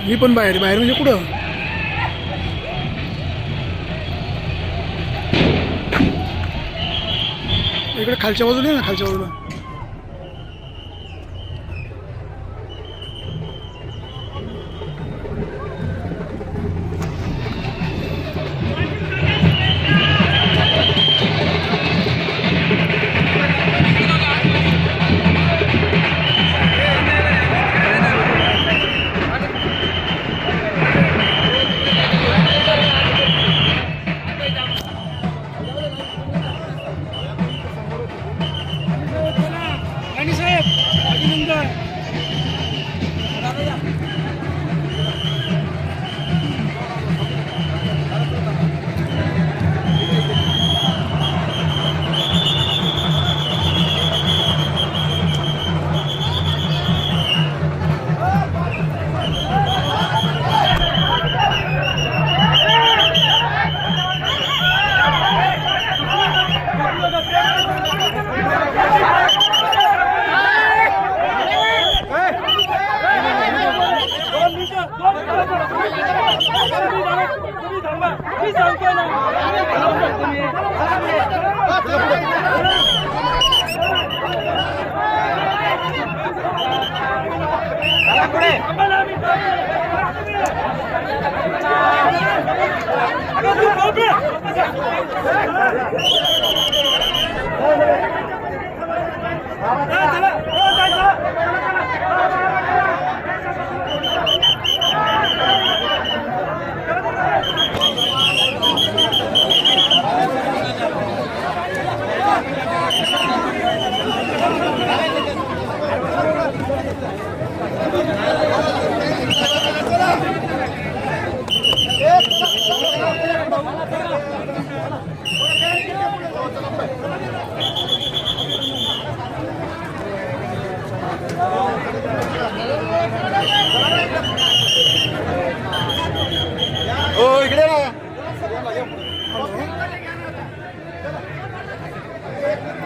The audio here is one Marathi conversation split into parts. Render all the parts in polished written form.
मी पण बाहेर बाहेर म्हणजे कुठं? इकडे खालच्या बाजूला आहे ना, खालच्या बाजूला. साहेब अभिनंदन.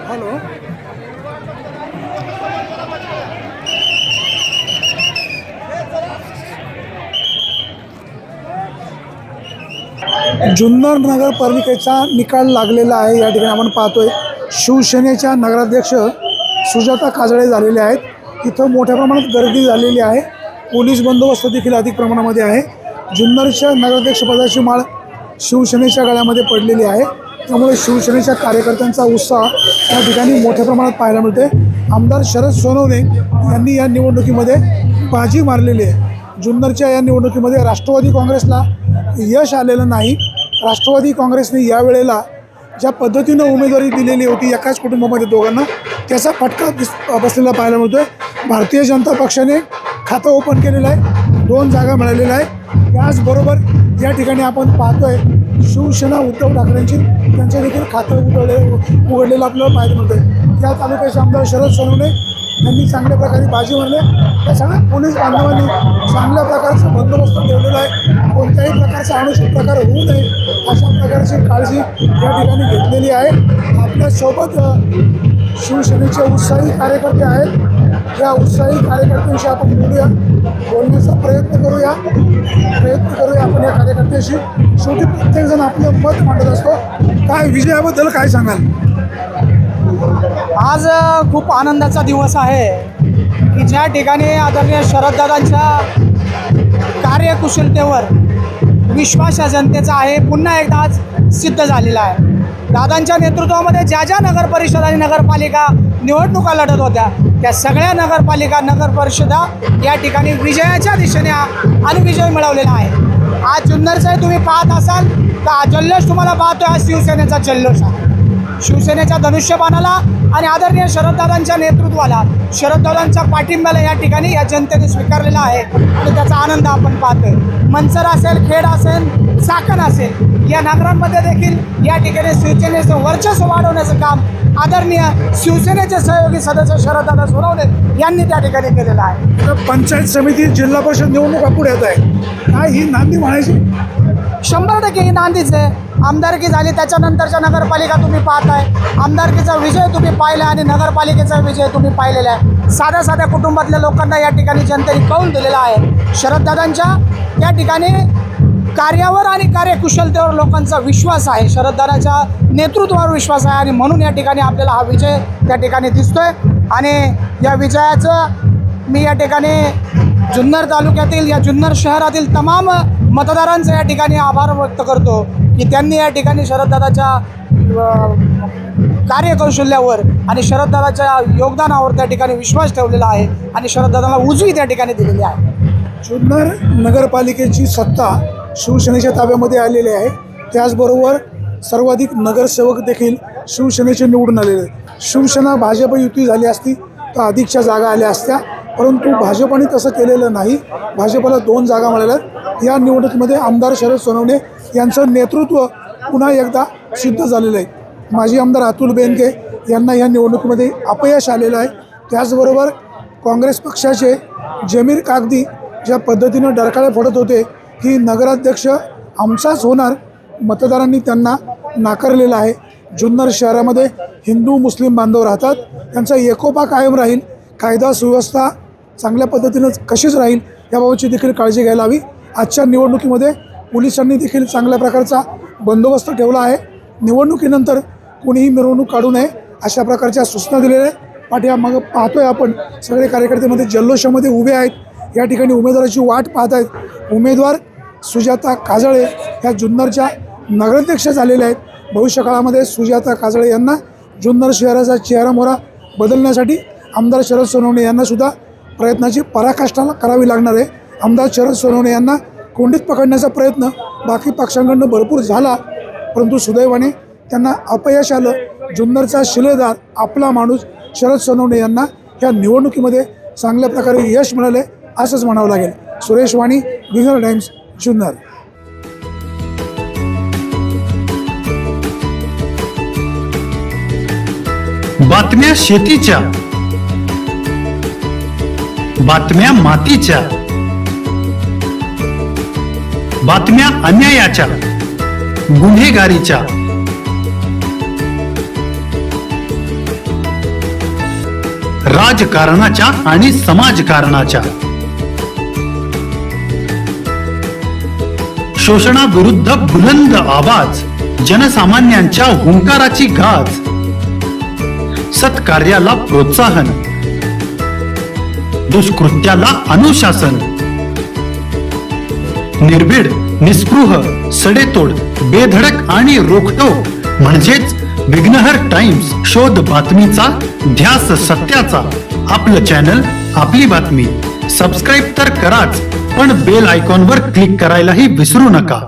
हॅलो. जुन्नर नगरपालिकेचा निकाल लागलेला आहे. या ठिकाणी आपण पाहतोय शिवसेनेच्या नगराध्यक्ष सुजाता काजळे झालेले आहेत. इथं मोठ्या प्रमाणात गर्दी झालेली आहे. पोलीस बंदोबस्त देखील अधिक प्रमाणामध्ये आहे. जुन्नरच्या नगराध्यक्षपदाची माळ शिवसेनेच्या गळ्यामध्ये पडलेली आहे. त्यामुळे शिवसेनेच्या कार्यकर्त्यांचा उत्साह या ठिकाणी मोठ्या प्रमाणात पाहायला मिळते. आमदार शरद सोनवणे यांनी या निवडणुकीमध्ये बाजी मारलेली आहे. जुन्नरच्या या निवडणुकीमध्ये राष्ट्रवादी काँग्रेसला यश आलेलं नाही. राष्ट्रवादी काँग्रेसने यावेळेला ज्या पद्धतीनं उमेदवारी दिलेली होती एकाच कुटुंबामध्ये दोघांना, त्याचा फटका बसलेला पाहायला मिळतो आहे. भारतीय जनता पक्षाने खातं ओपन केलेलं आहे. 2 जागा मिळालेल्या आहे. त्याचबरोबर या ठिकाणी आपण पाहतोय शिवसेना उद्धव ठाकरेंची त्यांचं देखील खातं उघडलेलं आपल्याला पाहायला मिळतं आहे. या तालुक्याचे आमदार शरद सोनवणे यांनी चांगल्या प्रकारे बाजी मारली. त्या सगळ्या पोलीस बांधवांनी चांगल्या प्रकारचा बंदोबस्त ठेवलेला आहे. कोणत्याही प्रकारचा अनुचित प्रकार होऊ नये अशा प्रकारची काळजी या ठिकाणी घेतलेली आहे. आपल्यासोबत शिवसेनेचे उत्साही कार्यकर्ते आहेत. या उत्साही कार्यकर्त्यांशी आपण बोलण्याचा प्रयत्न करूया आपण या कार्यकर्त्याशी. शेवटी प्रत्येकजण आपलं मत मांडत असतो. काय विजयाबद्दल काय सांगाल? आज खूप आनंदाचा दिवस आहे की ज्या ठिकाणी आदरणीय शरददादांच्या कार्यकुशलतेवर विश्वास या जनतेचा आहे पुन्हा एकदा आज सिद्ध झालेला आहे. दादांच्या नेतृत्वामध्ये ज्या ज्या नगरपरिषद आणि नगरपालिका निवडणुका लढत होत्या त्या सगळ्या नगरपालिका नगरपरिषदा या ठिकाणी विजयाच्या दिशेने आणि विजय मिळवलेला आहे. आज जुन्नरचा तुम्ही पाहत असाल तर हा जल्लोष तुम्हाला पाहतोय. हा शिवसेनेचा जल्लोष आहे. शिवसेनेच्या धनुष्यबाणाला आणि आदरणीय शरददादांच्या नेतृत्वाला शरददादांच्या पाठिंब्याला या ठिकाणी या जनतेने स्वीकारलेला आहे आणि त्याचा आनंद आपण पाहतोय. मंचर असेल, खेड असेल, चाकण असेल या नगरांमध्ये देखील या ठिकाणी शिवसेनेचं वर्चस्व वाढवण्याचं काम आदरणीय शिवसेनेचे सहयोगी सदस्य शरददादा सोनवणे यांनी त्या ठिकाणी केलेलं आहे. पंचायत समिती जिल्हा परिषद निवडणुका पुढे येत आहे. काय ही नांदी म्हणायची? 100% ही नांदीच आहे. आमदारकी झाली त्याच्यानंतरच्या नगरपालिका तुम्ही पाहताय, आमदारकीचा विजय तुम्ही पाहिला आणि नगरपालिकेचा विजय तुम्ही पाहिलेला आहे. साध्या साध्या कुटुंबातल्या लोकांना या ठिकाणी जनतेने कौल दिलेला आहे. शरददादांच्या या ठिकाणी कार्यावर आणि कार्यकुशलतेवर लोकांचा विश्वास आहे, शरददादांच्या नेतृत्वावर विश्वास आहे आणि म्हणून या ठिकाणी आपल्याला हा विजय त्या ठिकाणी दिसतोय. आणि या विजयाचं मी या ठिकाणी जुन्नर तालुक्यातील या जुन्नर शहरातील तमाम मतदारांचे या ठिकाणी आभार व्यक्त करतो की त्यांनी या ठिकाणी शरददादाच्या कार्यकौशल्यावर आणि शरददादाच्या योगदानावर त्या ठिकाणी विश्वास ठेवलेला आहे आणि शरददादाला उजवी त्या ठिकाणी दिलेली आहे. जुन्नर नगरपालिकेची सत्ता शिवसेनेच्या ताब्यामध्ये आलेली आहे. त्याचबरोबर सर्वाधिक नगरसेवक देखील शिवसेनेचे निवडून आलेले आहेत. शिवसेना भाजप युती झाली असती तर अधिकच्या जागा आल्या असत्या, परंतु भाजपने तसं केलेलं नाही. भाजपला 2 जागा मिळाल्या. या निवडणुकीमध्ये आमदार शरद सोनवणे यांचं नेतृत्व पुन्हा एकदा सिद्ध झालेलं आहे. माजी आमदार अतुल बेनके यांना या निवडणुकीमध्ये अपयश आलेलं आहे. त्याचबरोबर काँग्रेस पक्षाचे जमीर कागदी ज्या पद्धतीनं डरकाळे फोडत होते की नगराध्यक्ष आमचाच होणार, मतदारांनी त्यांना नाकारलेलं आहे. जुन्नर शहरामध्ये हिंदू मुस्लिम बांधव राहतात, त्यांचा एकोपा कायम राहील, कायदा सुव्यवस्था चांगल्या पद्धतीनं कशीच राहील याबाबतची देखील काळजी घ्यायला हवी. आजच्या निवडणुकीमध्ये पोलिसांनी देखील चांगल्या प्रकारचा बंदोबस्त ठेवला आहे. निवडणुकीनंतर कोणीही मिरवणूक काढू नये अशा प्रकारच्या सूचना दिलेल्या आहेत. मग पाहतोय आपण सगळे कार्यकर्त्यामध्ये जल्लोषामध्ये उभे आहेत. या ठिकाणी उमेदवाराची वाट पाहत आहेत. उमेदवार सुजाता काजळे ह्या जुन्नरच्या नगराध्यक्ष झालेल्या आहेत. भविष्यकाळामध्ये सुजाता काजळे यांना जुन्नर शहराचा चेहरामोहरा बदलण्यासाठी आमदार शरद सोनवणे यांनासुद्धा प्रयत्नाची पराकाष्ठा करावी लागणार आहे. आमदार शरद सोनवणे यांना कोंडीत पकडण्याचा प्रयत्न बाकी पक्षांकडनं भरपूर झाला, परंतु सुदैवाने त्यांना अपयश आलं. जुन्नरचा शिलेदार आपला माणूस शरद सोनवणे यांना या निवडणुकीमध्ये चांगल्या प्रकारे यश मिळाले असंच म्हणावं लागेल. सुरेश वाणी, विघ्नर टाइम्स, जुन्नर. बातम्या शेतीच्या, बातम्या मातीच्या, बातम्या अन्यायाच्या, गुन्हेगारीच्या, राजकारणाच्या आणि समाजकारणाच्या, शोषणाविरुद्ध बुलंद आवाज, जनसामान्यांच्या हुंकाराची गाज, सत्कार्याला प्रोत्साहन, दुष्कृत्याला अनुशासन, निर्भीड, निस्पृह, सडेतोड, बेधडक आणि रोखटोक म्हणजेच विघ्नहर टाइम्स. शोध बातमीचा, ध्यास सत्याचा. आपलं चॅनल, आपली बातमी. सबस्क्राईब तर कराच, पण बेल आयकॉनवर क्लिक करायलाही विसरू नका.